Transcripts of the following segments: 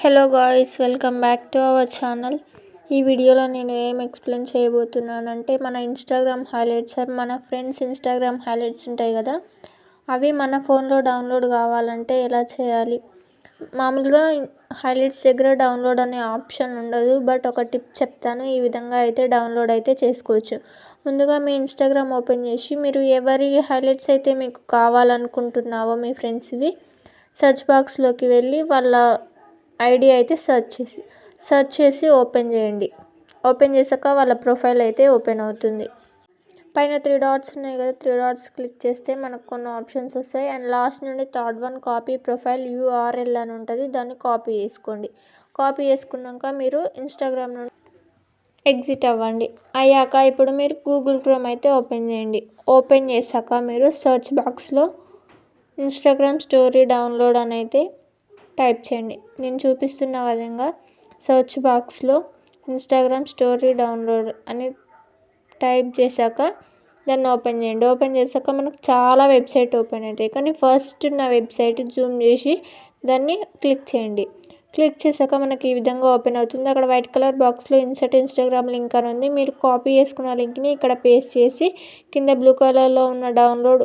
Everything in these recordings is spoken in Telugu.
Hello guys, welcome back to our channel. ఈ వీడియోలో నేను ఏం ఎక్స్ప్లెయిన్ చేయబోతున్నానంటే మన ఇన్స్టాగ్రామ్ హైలైట్స్ మన ఫ్రెండ్స్ ఇన్స్టాగ్రామ్ హైలైట్స్ ఉంటాయి కదా, అవి మన ఫోన్లో డౌన్లోడ్ కావాలంటే ఎలా చేయాలి. మామూలుగా హైలైట్స్ దగ్గర డౌన్లోడ్ అనే ఆప్షన్ ఉండదు, బట్ ఒక టిప్ చెప్తాను. ఈ విధంగా అయితే డౌన్లోడ్ అయితే చేసుకోవచ్చు. ముందుగా మీ ఇన్స్టాగ్రామ్ ఓపెన్ చేసి మీరు ఎవరి హైలైట్స్ అయితే మీకు కావాలనుకుంటున్నావో మీ ఫ్రెండ్స్వి సెర్చ్ బాక్స్లోకి వెళ్ళి వాళ్ళ ఐడి అయితే సెర్చ్ చేసి ఓపెన్ చేయండి. ఓపెన్ చేశాక వాళ్ళ ప్రొఫైల్ అయితే ఓపెన్ అవుతుంది. పైన 3 డాట్స్ ఉన్నాయి కదా, 3 డాట్స్ క్లిక్ చేస్తే మనకు కొన్ని ఆప్షన్స్ వస్తాయి. అండ్ లాస్ట్ నుండి third one copy profile URL అని ఉంటుంది, దాన్ని కాపీ చేసుకోండి. కాపీ చేసుకున్నాక మీరు ఇన్స్టాగ్రామ్ నుండి ఎగ్జిట్ అవ్వండి. అయ్యాక ఇప్పుడు మీరు గూగుల్ క్రోమ్ అయితే ఓపెన్ చేయండి. ఓపెన్ చేశాక మీరు సెర్చ్ బాక్స్లో ఇన్స్టాగ్రామ్ స్టోరీ డౌన్లోడ్ అని అయితే టైప్ చేయండి. నేను చూపిస్తున్న విధంగా సెర్చ్ బాక్స్లో ఇన్స్టాగ్రామ్ స్టోరీ డౌన్లోడ్ అని టైప్ చేశాక దాన్ని ఓపెన్ చేయండి. ఓపెన్ చేశాక మనకు చాలా వెబ్సైట్ ఓపెన్ అవుతాయి, కానీ ఫస్ట్ నా వెబ్సైట్ జూమ్ చేసి దాన్ని క్లిక్ చేయండి. క్లిక్ చేశాక మనకి ఈ విధంగా ఓపెన్ అవుతుంది. అక్కడ వైట్ కలర్ బాక్స్లో ఇన్సర్ట్ ఇన్స్టాగ్రామ్ లింక్ అని ఉంది. మీరు కాపీ చేసుకున్న లింక్ని ఇక్కడ పేస్ట్ చేసి కింద బ్లూ కలర్లో ఉన్న డౌన్లోడ్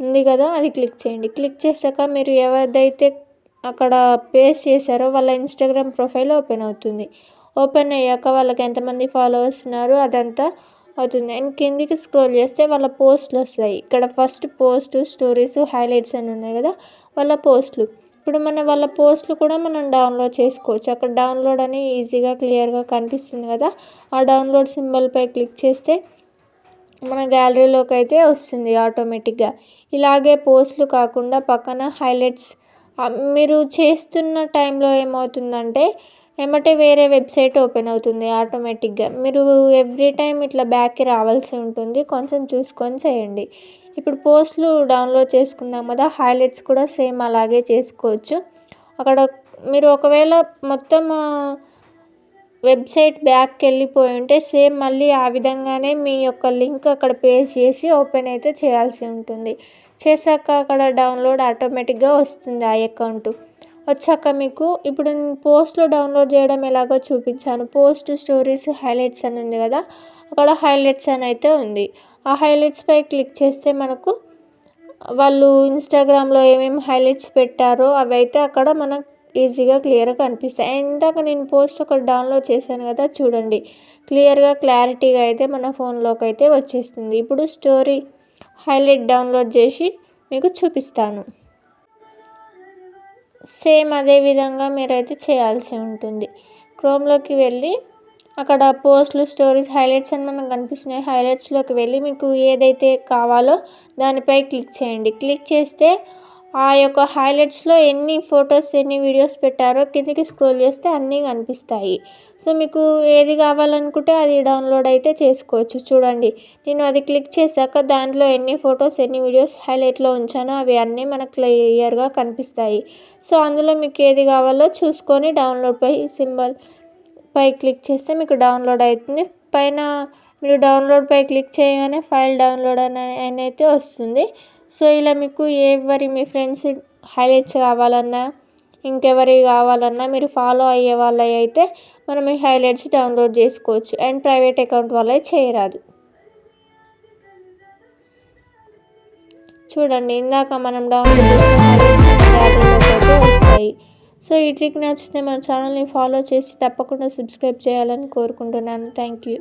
ఉంది కదా, అది క్లిక్ చేయండి. క్లిక్ చేశాక మీరు ఎవరిదైతే అక్కడ పేస్ట్ చేశారో వాళ్ళ ఇన్స్టాగ్రామ్ ప్రొఫైల్ ఓపెన్ అవుతుంది. ఓపెన్ అయ్యాక వాళ్ళకి ఎంతమంది ఫాలోవర్స్ ఉన్నారో అదంతా అవుతుంది. అండ్ కిందికి స్క్రోల్ చేస్తే వాళ్ళ పోస్టులు వస్తాయి. ఇక్కడ ఫస్ట్ పోస్ట్, స్టోరీస్, హైలైట్స్ అని ఉన్నాయి కదా, వాళ్ళ పోస్టులు. ఇప్పుడు వాళ్ళ పోస్టులు కూడా మనం డౌన్లోడ్ చేసుకోవచ్చు. అక్కడ డౌన్లోడ్ అని ఈజీగా క్లియర్గా కనిపిస్తుంది కదా, ఆ డౌన్లోడ్ సింబల్పై క్లిక్ చేస్తే మన గ్యాలరీలోకి అయితే వస్తుంది ఆటోమేటిక్గా. ఇలాగే పోస్టులు కాకుండా పక్కన హైలైట్స్ మీరు చేస్తున్న టైంలో ఏమవుతుందంటే ఏమంటే వేరే వెబ్సైట్ ఓపెన్ అవుతుంది ఆటోమేటిక్గా. మీరు ఎవ్రీ టైం ఇట్లా బ్యాక్కి రావాల్సి ఉంటుంది, కొంచెం చూసుకొని చేయండి. ఇప్పుడు పోస్టులు డౌన్లోడ్ చేసుకున్నాం కదా, హైలైట్స్ కూడా సేమ్ అలాగే చేసుకోవచ్చు. అక్కడ మీరు ఒకవేళ మొత్తం వెబ్సైట్ బ్యాక్కి వెళ్ళిపోయి ఉంటే సేమ్ మళ్ళీ ఆ విధంగానే మీ యొక్క లింక్ అక్కడ పేస్ట్ చేసి ఓపెన్ అయితే చేయాల్సి ఉంటుంది. చేశాక అక్కడ డౌన్లోడ్ ఆటోమేటిక్గా వస్తుంది ఆ అకౌంట్. వచ్చాక మీకు ఇప్పుడు నేను పోస్ట్లో డౌన్లోడ్ చేయడం ఎలాగో చూపించాను. పోస్ట్, స్టోరీస్, హైలైట్స్ అని ఉంది కదా, అక్కడ హైలైట్స్ అని అయితే ఉంది. ఆ హైలైట్స్పై క్లిక్ చేస్తే మనకు వాళ్ళు ఇన్స్టాగ్రామ్లో ఏమేమి హైలైట్స్ పెట్టారో అవి అయితే అక్కడ మనకు ఈజీగా క్లియర్గా కనిపిస్తాయి. ఇందాక నేను పోస్ట్ ఒకటి డౌన్లోడ్ చేశాను కదా, చూడండి క్లియర్గా క్లారిటీగా అయితే మన ఫోన్లోకి అయితే వచ్చేస్తుంది. ఇప్పుడు స్టోరీ హైలైట్ డౌన్లోడ్ చేసి మీకు చూపిస్తాను. సేమ్ అదే విధంగా మీరైతే చేయాల్సి ఉంటుంది. క్రోమ్లోకి వెళ్ళి అక్కడ పోస్టులు, స్టోరీస్, హైలైట్స్ అని మనకు కనిపిస్తున్నాయి. హైలైట్స్లోకి వెళ్ళి మీకు ఏదైతే కావాలో దానిపై క్లిక్ చేయండి. క్లిక్ చేస్తే ఆ యొక్క హైలైట్స్లో ఎన్ని ఫొటోస్, ఎన్ని వీడియోస్ పెట్టారో కిందికి స్క్రోల్ చేస్తే అన్నీ కనిపిస్తాయి. సో మీకు ఏది కావాలనుకుంటే అది డౌన్లోడ్ అయితే చేసుకోవచ్చు. చూడండి, నేను అది క్లిక్ చేశాక దాంట్లో ఎన్ని ఫొటోస్, ఎన్ని వీడియోస్ హైలైట్లో ఉంచానో అవి అన్నీ మనకు క్లియర్గా కనిపిస్తాయి. సో అందులో మీకు ఏది కావాలో చూసుకొని డౌన్లోడ్ సింబల్ పై క్లిక్ చేస్తే మీకు డౌన్లోడ్ అవుతుంది. పైన మీరు డౌన్లోడ్ పై క్లిక్ చేయగానే ఫైల్ డౌన్లోడ్ అని అయితే వస్తుంది. సో ఇలా మీకు మీ ఫ్రెండ్స్ హైలైట్స్ కావాలన్నా, ఇంకెవరి కావాలన్నా మీరు ఫాలో అయ్యే వాళ్ళవి అయితే మనం ఈ హైలైట్స్ డౌన్లోడ్ చేసుకోవచ్చు. అండ్ ప్రైవేట్ అకౌంట్ వాళ్ళే చేయరాదు. చూడండి, ఇందాక మనం డౌన్లోడ్ చేసిన హైలైట్స్ గ్యాలరీలోకి అయితే వస్తాయి. సో ఈ ట్రిక్ నచ్చితే మన ఛానల్ని ఫాలో చేసి తప్పకుండా సబ్స్క్రైబ్ చేయాలని కోరుకుంటున్నాను. Thank you.